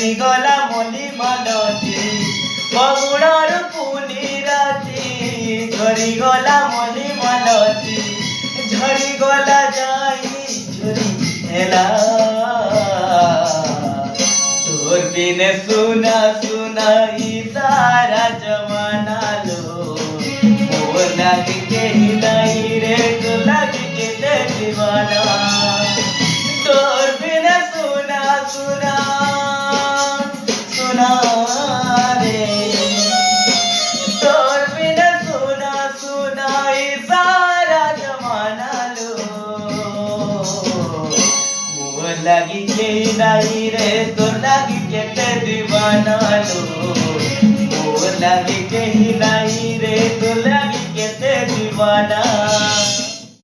ঝরিগলা মলি মালতী ফগুণর পুনি রাতি ঝরিগলা মলি মালতী ঝরিগলা যাই ঝরি হেলা তোর বিনে সুনা সুনা ই সারা জমানা লো মোর লাগি কেহি নাই রে তো লাগি কেতে দিবানা তোর বিনে সুনা সুনা सुना रे तोर बिना सुना सुना ये सारा जमाना लो मोर लगी के नहीं रे तो लगी के ते दीवाना लो मोर लगी के नहीं रे तो लगी के ते दीवाना।